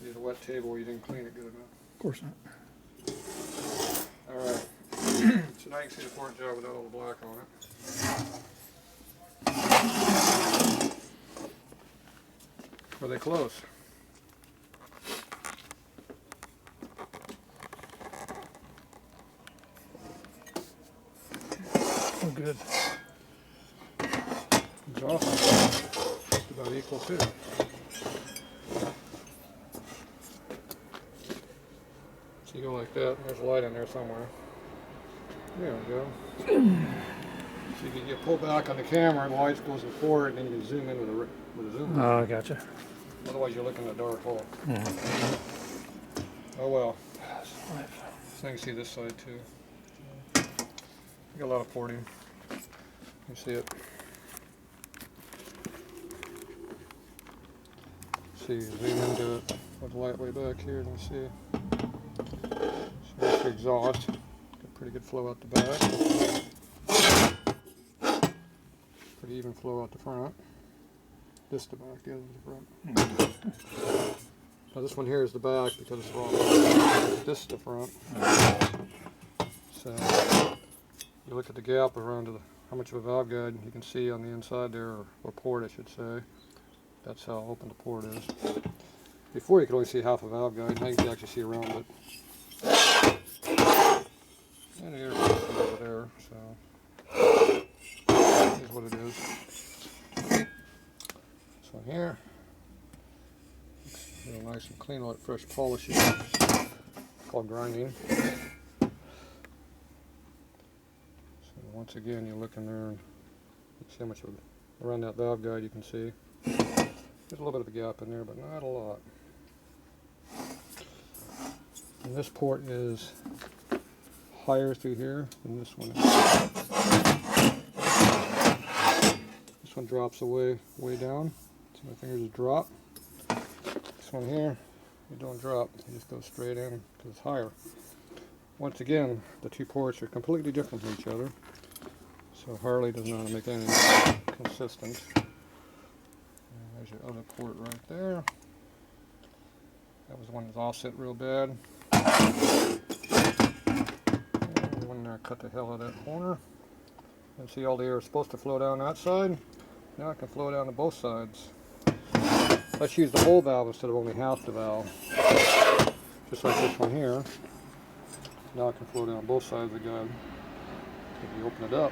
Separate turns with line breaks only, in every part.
See the wet table, you didn't clean it good enough.
Of course not.
Alright. So now you can see the port job without all the black on it. Are they close?
Oh, good.
Exhaust just about equal too. So you go like that, and there's a light in there somewhere. There we go. So you pull back on the camera, the light goes in forward, and then you can zoom in with a zoom.
Oh, I gotcha.
Otherwise, you're looking at a dark hole.
Mm-hmm.
Oh well.
Life.
So you can see this side too. You got a lot of porting. You see it. See, zoom into it with the light way back here, and you see. So that's the exhaust. Got pretty good flow out the back. Pretty even flow out the front. This the back, the other the front. Now this one here is the back because it's wrong. This is the front. So you look at the gap around to how much of a valve guide you can see on the inside there, or port I should say. That's how open the port is. Before you could only see half a valve guide, now you can actually see around it. And the air comes over there, so here's what it is. This one here, looks real nice and clean, like fresh polishing. It's called grinding. So once again, you look in there and you see how much of around that valve guide you can see. There's a little bit of a gap in there, but not a lot. And this port is higher through here than this one is. This one drops away way down. See my fingers drop. This one here, you don't drop. You just go straight in because it's higher. Once again, the two ports are completely different from each other. So Harley does not make any consistent. There's your other port right there. That was the one that's offset real bad. And one there cut the hell out of that corner. And see, all the air is supposed to flow down that side. Now it can flow down to both sides. Let's use the whole valve instead of only half the valve. Just like this one here. Now it can flow down both sides of the gun if you open it up.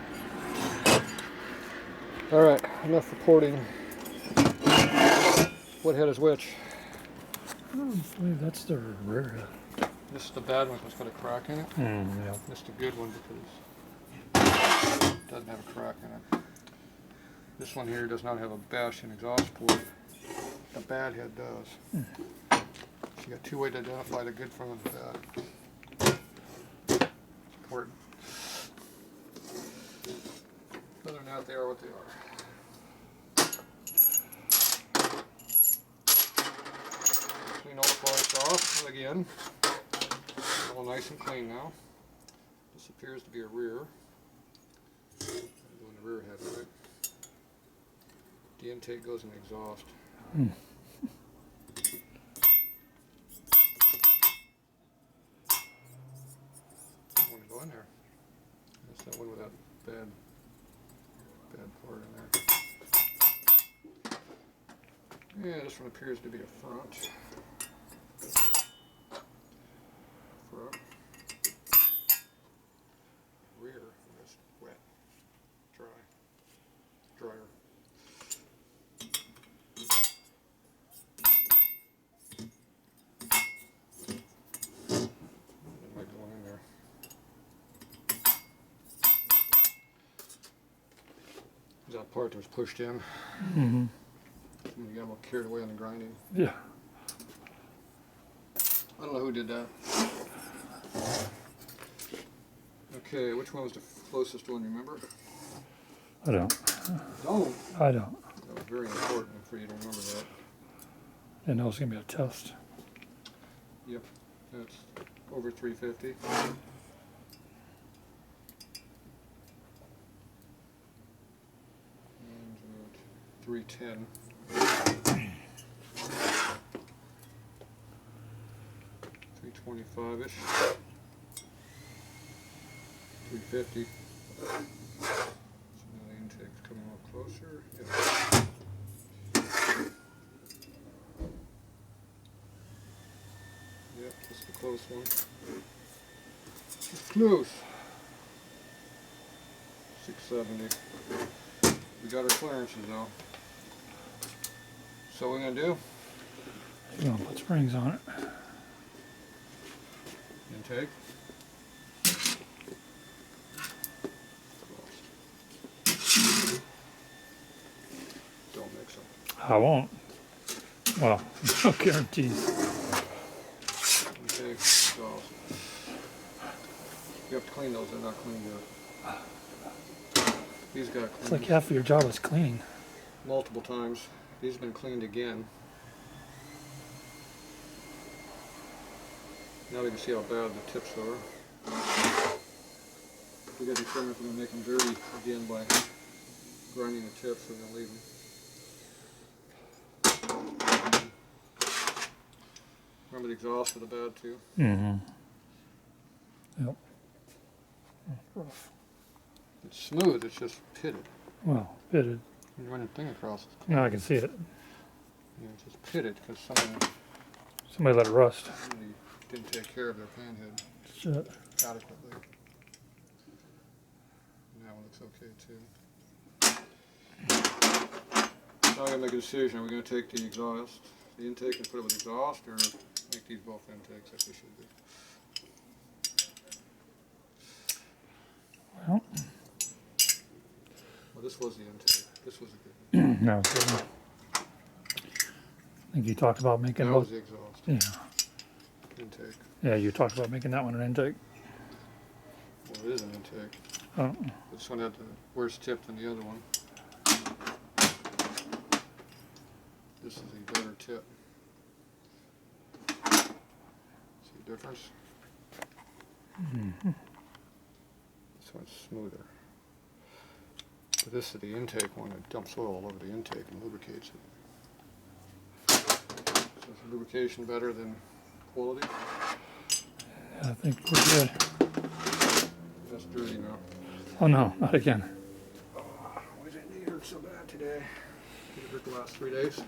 Alright, enough for porting. What head is which?
I believe that's the rear head.
This is the bad one because it's got a crack in it.
Yeah.
This is the good one because it doesn't have a crack in it. This one here does not have a bash-in exhaust port. The bad head does. So you got two ways to identify the good from the bad. It's important. Other than that, they are what they are. Clean all the parts off again. All nice and clean now. This appears to be a rear. I'm doing the rear head right. The intake goes in the exhaust. I want to go in there. That's that one with that bad part in there. Yeah, this one appears to be a front. Rear, that's wet, drier. It might go in there. That part that was pushed in.
Mm-hmm.
You got a little carried away on the grinding.
Yeah.
I don't know who did that. Okay, which one was the closest one, remember?
I don't.
Don't?
I don't.
That was very important for you to remember that.
I know it's going to be a test.
Yep, that's over 350. And 310. 325-ish. 350. So now the intake's coming a little closer. Yeah. Yep, this is the close one. It's close. 670. We got our clearances though. So what we're gonna do?
You're gonna put springs on it.
Intake. Don't mix them.
I won't. Well, no guarantees.
Intake, exhaust. You have to clean those, they're not clean yet. These got
It's
cleaned
like half of your job is cleaning.
multiple times. These have been cleaned again. Now we can see how bad the tips are. We got to determine if we're going to make them dirty again by grinding the tips or we're going to leave them. Remember the exhaust are the bad too.
Mm-hmm. Yep. Rough.
It's smooth, it's just pitted.
Well, pitted.
When you run your thing across it.
Now I can see it.
Yeah, it's just pitted because
Somebody let it rust.
somebody didn't take care of their panhead
Shit.
adequately. That one looks okay too. Now we're going to make a decision. Are we going to take the exhaust, the intake, and put it with exhaust, or make these both intakes like they should be?
Well,
Well, this was the intake. This was a good one.
no. So, I think you talked about making
That was
both.
the exhaust.
Yeah.
Intake.
Yeah, you talked about making that one an intake.
Well, it is an intake.
Oh.
This one had the worse tip than the other one. This is a better tip. See the difference?
Mm-hmm.
This one's smoother. But this is the intake one that dumps oil all over the intake and lubricates it. So is lubrication better than quality?
I think we're good.
That's dirty now.
Oh no, not again.
Why does it knee hurt so bad today? Did it hurt the last 3 days?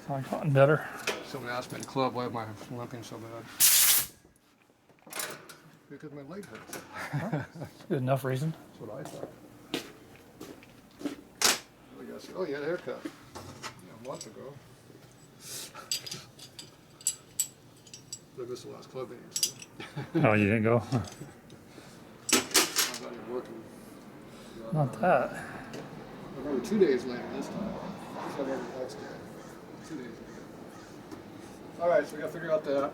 I've gotten better.
Someone asked me at the club why am I limping so bad. Because my leg hurts.
That's good enough reason.
That's what I thought. The guy said, oh, you had a haircut. Yeah, a month ago. But I missed the last club meeting. So.
Oh, you didn't go?
I was out here working.
Not that.
I remember 2 days later this time. So I remember the next day. 2 days later. Alright, so we gotta figure out that.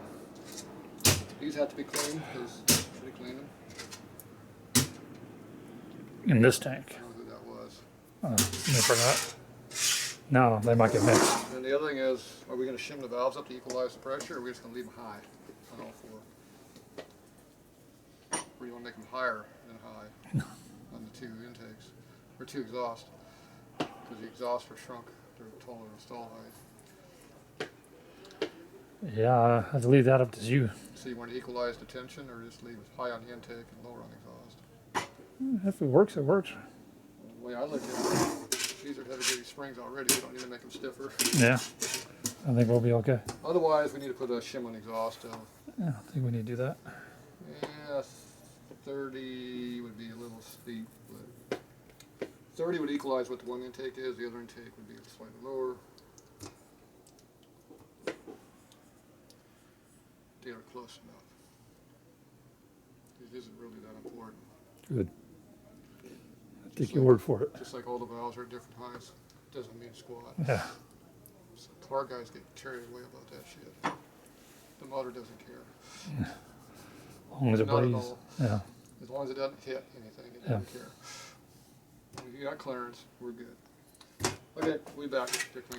These have to be cleaned because should have cleaned them.
In this
I
tank.
don't know who that was.
They forgot. No, they might get mixed.
And the other thing is, are we going to shim the valves up to equalize the pressure, or are we just going to leave them high on all four? Or do you want to make them higher than high on the two intakes, or two exhausts? Because the exhausts are shrunk, they're taller than stall height.
Yeah, I have to leave that up to you.
So you want to equalize the tension, or just leave it high on the intake and lower on the exhaust?
If it works, it works.
The way I look at it, these are heavy-duty springs already, we don't need to make them stiffer.
Yeah. I think we'll be okay.
Otherwise, we need to put a shim on the exhaust.
Yeah, I think we need to do that.
Yeah, 30 would be a little steep, but 30 would equalize what the one intake is. The other intake would be slightly lower. They are close enough. It isn't really that important.
Good. I take your word for it.
Just like all the valves are at different heights, doesn't mean squat.
Yeah.
So car guys get carried away about that shit. The motor doesn't care.
As long as it
Not at
breathes.
all.
Yeah.
As long as it doesn't hit anything, it doesn't care. When you got clearance, we're good. Okay, we'll be back. Check my